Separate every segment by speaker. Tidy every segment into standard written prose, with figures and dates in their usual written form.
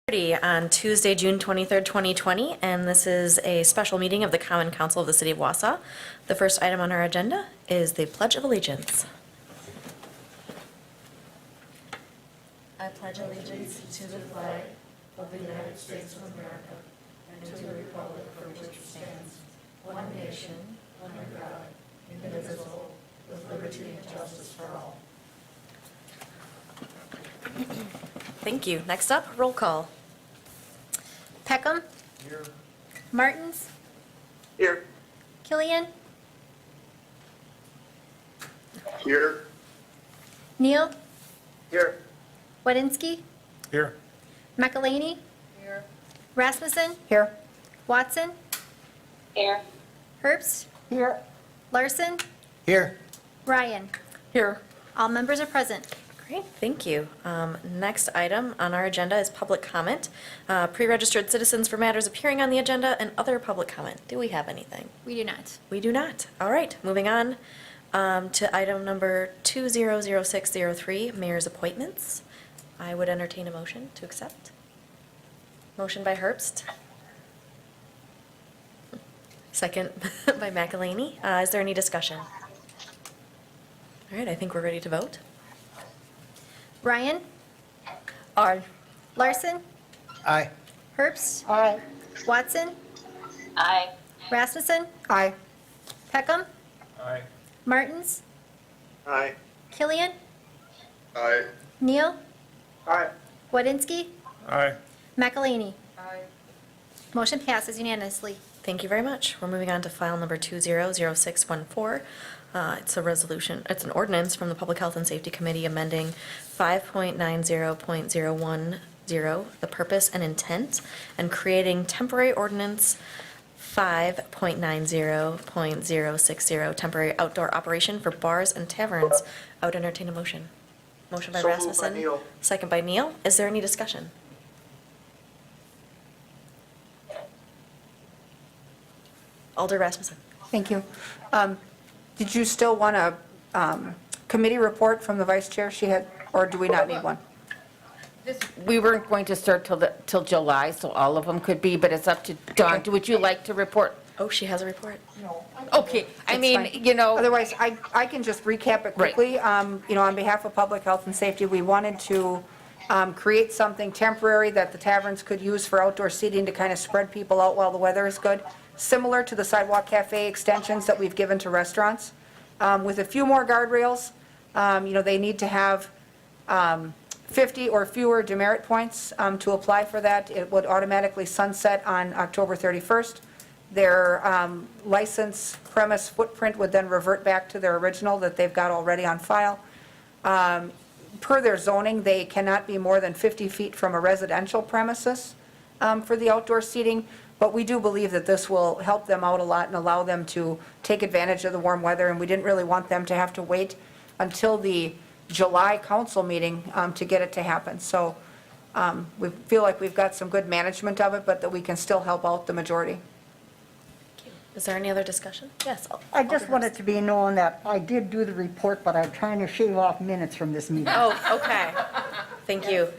Speaker 1: On Tuesday, June 23rd, 2020, and this is a special meeting of the Common Council of the City of Wausau. The first item on our agenda is the Pledge of Allegiance. I pledge allegiance to the flag of the United States of America and to the republic for which it stands, one nation, under God, indivisible, with liberty and justice for all. Thank you. Next up, roll call.
Speaker 2: Peckham.
Speaker 3: Here.
Speaker 2: Martins.
Speaker 3: Here.
Speaker 2: Killian.
Speaker 3: Here.
Speaker 2: Neal.
Speaker 3: Here.
Speaker 2: Wadinsky.
Speaker 3: Here.
Speaker 2: McElhaney.
Speaker 3: Here.
Speaker 2: Rasmussen.
Speaker 4: Here.
Speaker 2: Watson.
Speaker 4: Here.
Speaker 2: Herbst.
Speaker 4: Here.
Speaker 2: Larson.
Speaker 3: Here.
Speaker 2: Ryan.
Speaker 4: Here.
Speaker 2: All members are present.
Speaker 1: Great, thank you. Next item on our agenda is public comment. Pre-registered citizens for matters appearing on the agenda and other public comment. Do we have anything?
Speaker 2: We do not.
Speaker 1: We do not. All right, moving on to item number 200603, mayor's appointments. I would entertain a motion to accept. Motion by Herbst. Second by McElhaney. Is there any discussion? All right, I think we're ready to vote.
Speaker 2: Ryan.
Speaker 4: Aye.
Speaker 2: Larson.
Speaker 3: Aye.
Speaker 2: Herbst.
Speaker 4: Aye.
Speaker 2: Watson.
Speaker 4: Aye.
Speaker 2: Rasmussen.
Speaker 4: Aye.
Speaker 2: Peckham.
Speaker 3: Aye.
Speaker 2: Martins.
Speaker 3: Aye.
Speaker 2: Killian.
Speaker 3: Aye.
Speaker 2: Neal.
Speaker 3: Aye.
Speaker 2: Wadinsky.
Speaker 3: Aye.
Speaker 2: McElhaney.
Speaker 4: Aye.
Speaker 2: Motion passes unanimously.
Speaker 1: Thank you very much. We're moving on to file number 200614. It's a resolution, it's an ordinance from the Public Health and Safety Committee amending 5.90.010, the purpose and intent, and creating temporary ordinance 5.90.060, temporary outdoor operation for bars and taverns. I would entertain a motion. Motion by
Speaker 3: So moved by
Speaker 1: Rasmussen.
Speaker 3: Neal.
Speaker 1: Second by Neal. Is there any discussion? Alder Rasmussen.
Speaker 4: Thank you. Did you still want a committee report from the vice chair she had, or do we not need one?
Speaker 5: We weren't going to start till July, so all of them could be, but it's up to Dawn. Would you like to report?
Speaker 1: Oh, she has a report.
Speaker 5: Okay, I
Speaker 4: That's
Speaker 5: mean,
Speaker 4: fine.
Speaker 5: you know,
Speaker 4: Otherwise, I can just recap it
Speaker 5: Right.
Speaker 4: quickly. On behalf of Public Health and Safety, we wanted to create something temporary that the taverns could use for outdoor seating to kind of spread people out while the weather is good, similar to the sidewalk cafe extensions that we've given to restaurants, with a few more guardrails. They need to have 50 or fewer demerit points to apply for that. It would automatically sunset on October 31st. Their license premise footprint would then revert back to their original that they've got already on file. Per their zoning, they cannot be more than 50 feet from a residential premises for the outdoor seating, but we do believe that this will help them out a lot and allow them to take advantage of the warm weather, and we didn't really want them to have to wait until the July council meeting to get it to happen. So we feel like we've got some good management of it, but that we can still help out the majority.
Speaker 1: Is there any other discussion? Yes.
Speaker 6: I just
Speaker 1: Alder
Speaker 6: want
Speaker 1: Herbst.
Speaker 6: it to be known that I did do the report, but I'm trying to shave off minutes from this meeting.
Speaker 1: Oh, okay. Thank you.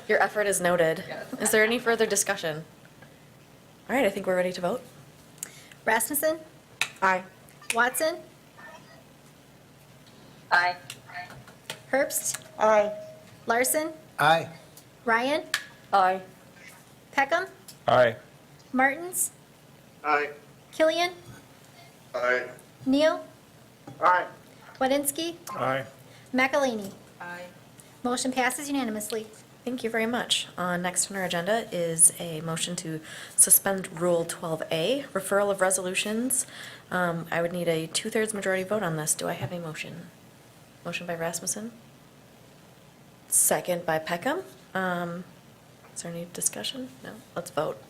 Speaker 1: Your effort is noted. Is there any further discussion? All right, I think we're ready to vote.
Speaker 2: Rasmussen.
Speaker 4: Aye.
Speaker 2: Watson.
Speaker 4: Aye.
Speaker 2: Herbst.
Speaker 6: Aye.
Speaker 2: Larson.
Speaker 3: Aye.
Speaker 2: Ryan.
Speaker 4: Aye.
Speaker 2: Peckham.
Speaker 3: Aye.
Speaker 2: Martins.
Speaker 3: Aye.
Speaker 2: Killian.
Speaker 3: Aye.
Speaker 2: Neal.
Speaker 3: Aye.
Speaker 2: Wadinsky.
Speaker 3: Aye.
Speaker 2: McElhaney.
Speaker 4: Aye.
Speaker 2: Motion passes unanimously.
Speaker 1: Thank you very much. Next on our agenda is a motion to suspend Rule 12A, referral of resolutions. I would need a 2/3 majority vote on this. Do I have a motion? Motion by Rasmussen. Second by Peckham. Is there any discussion? No? Let's vote.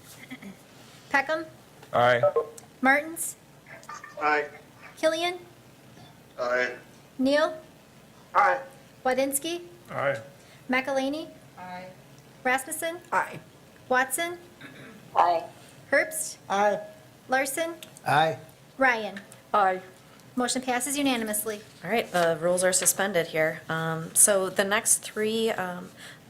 Speaker 2: Peckham.
Speaker 3: Aye.
Speaker 2: Martins.
Speaker 3: Aye.
Speaker 2: Killian.
Speaker 3: Aye.
Speaker 2: Neal.
Speaker 3: Aye.
Speaker 2: Wadinsky.
Speaker 3: Aye.
Speaker 2: McElhaney.
Speaker 4: Aye.
Speaker 2: Rasmussen.
Speaker 4: Aye.
Speaker 2: Watson.
Speaker 4: Aye.
Speaker 2: Herbst.
Speaker 6: Aye.
Speaker 2: Larson.
Speaker 3: Aye.
Speaker 2: Ryan.
Speaker 4: Aye.
Speaker 2: Motion passes unanimously.
Speaker 1: All right, the rules are suspended here. So the next three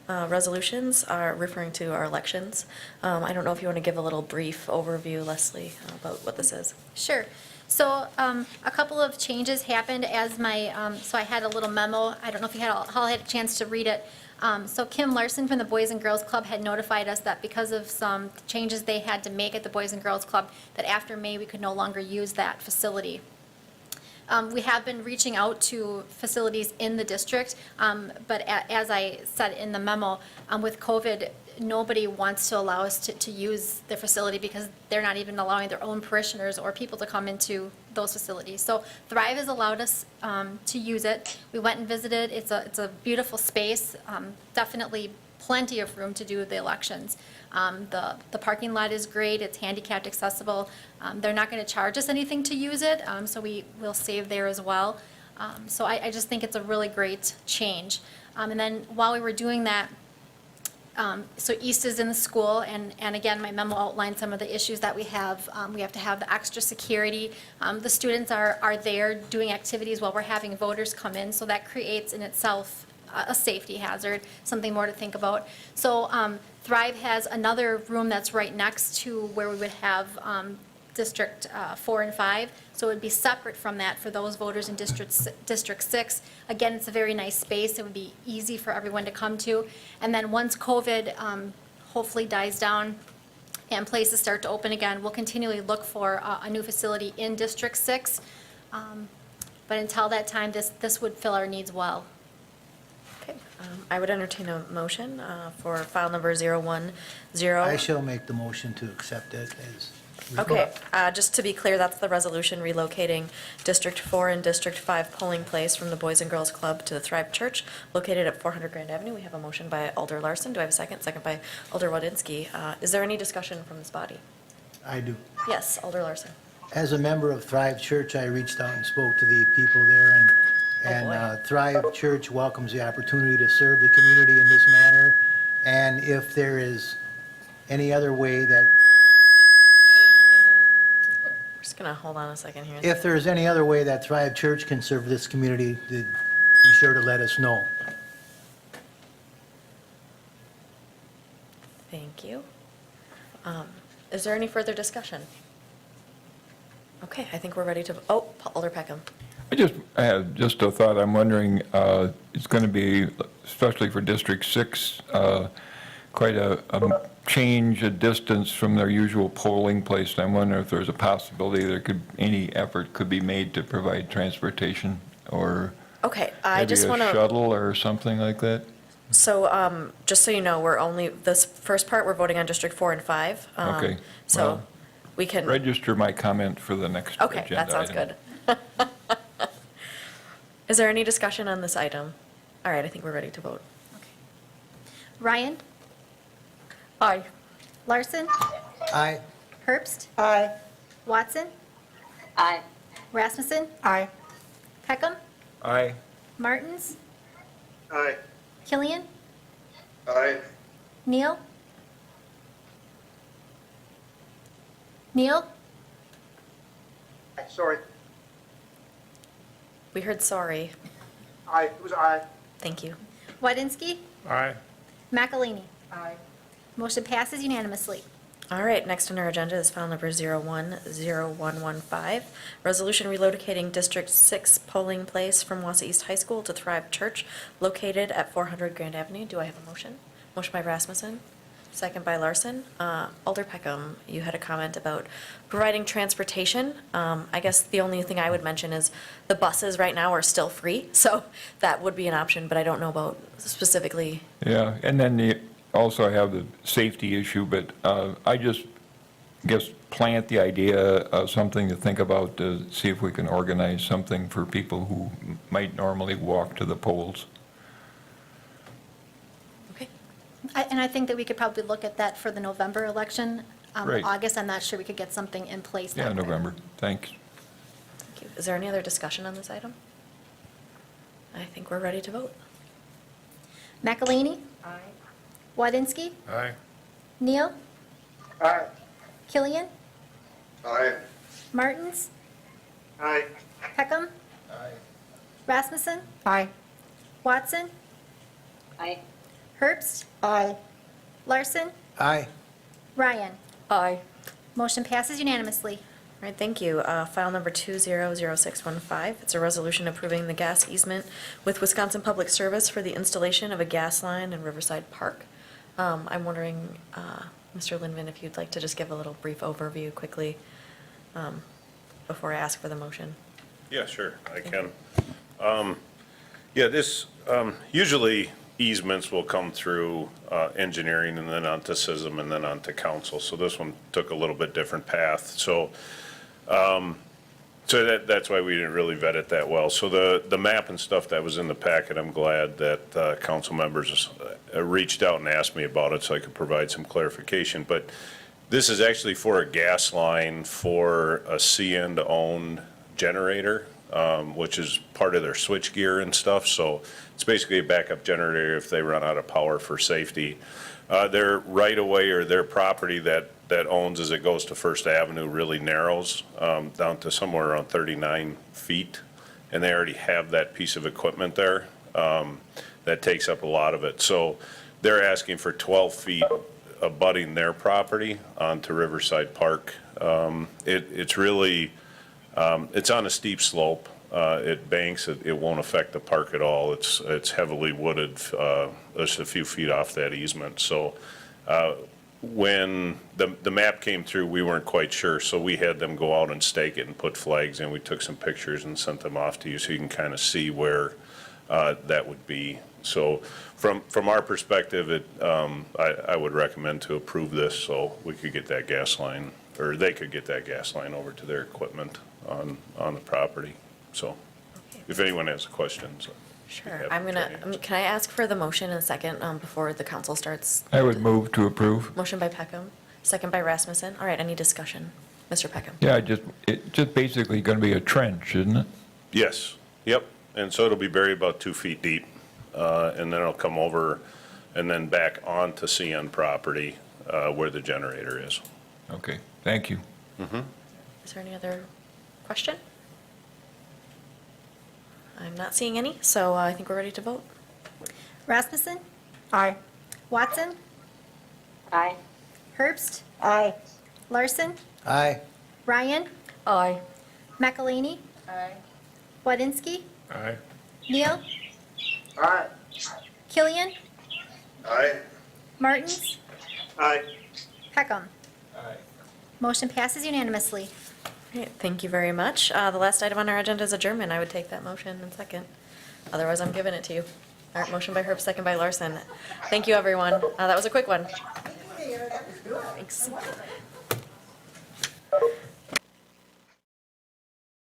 Speaker 7: resolutions are referring to our elections. I don't know if you want to give a little brief overview, Leslie, about what this is.
Speaker 2: Sure. So a couple of changes happened as so I had a little memo. I don't know if you all had a chance to read it. So Kim Larson from the Boys and Girls Club had notified us that because of some changes they had to make at the Boys and Girls Club, that after May, we could no longer use that facility. We have been reaching out to facilities in the district, but as I said in the memo, with COVID, nobody wants to allow us to use their facility because they're not even allowing their own parishioners or people to come into those facilities. So Thrive has allowed us to use it. We went and visited. It's a beautiful space, definitely plenty of room to do the elections. The parking lot is great, it's handicapped accessible. They're not going to charge us anything to use it, so we will save there as well. So I just think it's a really great change. And then while we were doing that, so East is in the school, and again, my memo outlined some of the issues that we have. We have to have the extra security. The students are there doing activities while we're having voters come in, so that creates in itself a safety hazard, something more to think about. So Thrive has another room that's right next to where we would have District 4 and 5, so it would be separate from that for those voters in District 6. Again, it's a very nice space, it would be easy for everyone to come to. And then once COVID hopefully dies down and places start to open again, we'll continually look for a new facility in District 6. But until that time, this would fill our needs well.
Speaker 7: Okay, I would entertain a motion for file number 010.
Speaker 8: I shall make the motion to accept it as.
Speaker 7: Okay, just to be clear, that's the resolution relocating District 4 and District 5 polling place from the Boys and Girls Club to the Thrive Church located at 400 Grand Avenue. We have a motion by Alder Larson. Do I have a second? Second by Alder Wodinski. Is there any discussion from this body?
Speaker 8: I do.
Speaker 7: Yes, Alder Larson.
Speaker 8: As a member of Thrive Church, I reached out and spoke to the people there, and Thrive Church welcomes the opportunity to serve the community in this manner. And if there is any other way that,
Speaker 7: We're just going to hold on a second here.
Speaker 8: if there is any other way that Thrive Church can serve this community, be sure to let us know.
Speaker 7: Thank you. Is there any further discussion? Okay, I think we're ready to, Alder Peckham.
Speaker 9: I have just a thought. I'm wondering, it's going to be, especially for District 6, quite a change, a distance from their usual polling place. And I'm wondering if there's a possibility any effort could be made to provide transportation or
Speaker 7: Okay, I
Speaker 9: maybe
Speaker 7: just
Speaker 9: a
Speaker 7: want to,
Speaker 9: shuttle or something like that.
Speaker 7: so just so you know, this first part, we're voting on District 4 and 5.
Speaker 9: Okay,
Speaker 7: So
Speaker 9: well,
Speaker 7: we can.
Speaker 9: Register my comment for the next agenda
Speaker 7: Okay, that sounds
Speaker 9: item.
Speaker 7: good. Is there any discussion on this item? All right, I think we're ready to vote.
Speaker 2: Ryan?
Speaker 7: Aye.
Speaker 2: Larson?
Speaker 8: Aye.
Speaker 2: Herbst?
Speaker 6: Aye.
Speaker 2: Watson?
Speaker 1: Aye.
Speaker 2: Rasmussen?
Speaker 6: Aye.
Speaker 2: Peckham?
Speaker 9: Aye.
Speaker 2: Martins?
Speaker 3: Aye.
Speaker 2: Killian?
Speaker 3: Aye.
Speaker 2: Neal? Neal?
Speaker 3: Sorry.
Speaker 7: We heard sorry.
Speaker 3: Aye, it was aye.
Speaker 7: Thank you.
Speaker 2: Wodinski?
Speaker 9: Aye.
Speaker 2: McElhaney?
Speaker 6: Aye.
Speaker 2: Motion passes unanimously.
Speaker 7: All right, next on our agenda is file number 010115, resolution relocating District 6 polling place from Wausau East High School to Thrive Church located at 400 Grand Avenue. Do I have a motion? Motion by Rasmussen, second by Larson. Alder Peckham, you had a comment about providing transportation. I guess the only thing I would mention is the buses right now are still free, so that would be an option, but I don't know about specifically.
Speaker 9: Yeah, and then also I have the safety issue, but I just guess plant the idea of something to think about to see if we can organize something for people who might normally walk to the polls.
Speaker 7: Okay.
Speaker 2: And I think that we could probably look at that for the November election.
Speaker 9: Right.
Speaker 2: August, I'm not sure we could get something in place.
Speaker 9: Yeah,
Speaker 2: that way.
Speaker 9: November, thanks.
Speaker 7: Thank you. Is there any other discussion on this item? I think we're ready to vote.
Speaker 2: McElhaney?
Speaker 6: Aye.
Speaker 2: Wodinski?
Speaker 9: Aye.
Speaker 2: Neal?
Speaker 3: Aye.
Speaker 2: Killian?
Speaker 3: Aye.
Speaker 2: Martins?
Speaker 3: Aye.
Speaker 2: Peckham?
Speaker 8: Aye.
Speaker 2: Rasmussen?
Speaker 6: Aye.
Speaker 2: Watson?
Speaker 1: Aye.
Speaker 2: Herbst?
Speaker 6: Aye.
Speaker 2: Larson?
Speaker 8: Aye.
Speaker 2: Ryan?
Speaker 7: Aye.
Speaker 2: Motion passes unanimously.
Speaker 7: All right, thank you. File number 200615, it's a resolution approving the gas easement with Wisconsin Public Service for the installation of a gas line in Riverside Park. I'm wondering, Mr. Linvin, if you'd like to just give a little brief overview quickly before I ask for the motion.
Speaker 10: Yeah, sure, I can. Yeah, this, usually easements will come through engineering and then onto SISM and then onto council. So this one took a little bit different path. So that's why we didn't really vet it that well. So the map and stuff that was in the packet, I'm glad that council members reached out and asked me about it so I could provide some clarification. But this is actually for a gas line for a CN-owned generator, which is part of their switch gear and stuff. So it's basically a backup generator if they run out of power for safety. Their right-of-way or their property that owns as it goes to First Avenue really narrows down to somewhere around 39 feet. And they already have that piece of equipment there. That takes up a lot of it. So they're asking for 12 feet abutting their property onto Riverside Park. It's really, it's on a steep slope. It banks, it won't affect the park at all. It's heavily wooded, just a few feet off that easement. So when the map came through, we weren't quite sure, so we had them go out and stake it and put flags in. We took some pictures and sent them off to you so you can kind of see where that would be. So from our perspective, I would recommend to approve this so we could get that gas line, or they could get that gas line over to their equipment on the property. So if anyone has questions.
Speaker 7: Sure, can I ask for the motion in a second before the council starts?
Speaker 9: I would move to approve.
Speaker 7: Motion by Peckham, second by Rasmussen. All right, any discussion? Mr. Peckham?
Speaker 9: Yeah, it's just basically going to be a trench, isn't it?
Speaker 10: Yes, yep. And so it'll be buried about 2 feet deep. And then it'll come over and then back onto CN property where the generator is.
Speaker 9: Okay, thank you.
Speaker 7: Is there any other question? I'm not seeing any, so I think we're ready to vote.
Speaker 2: Rasmussen?
Speaker 4: Aye.
Speaker 2: Watson?
Speaker 1: Aye.
Speaker 2: Herbst?
Speaker 6: Aye.
Speaker 2: Larson?
Speaker 8: Aye.
Speaker 2: Ryan?
Speaker 7: Aye.
Speaker 2: McElhaney?
Speaker 1: Aye.
Speaker 2: Wadinski?
Speaker 9: Aye.
Speaker 2: Neal?
Speaker 3: Aye.
Speaker 2: Killian?
Speaker 3: Aye.
Speaker 2: Martins?
Speaker 3: Aye.
Speaker 2: Peckham? Motion passes unanimously.
Speaker 7: Great, thank you very much. The last item on our agenda is adjournment. I would take that motion in second. Otherwise, I'm giving it to you. All right, motion by Herb, second by Larson. Thank you, everyone. That was a quick one. Thanks.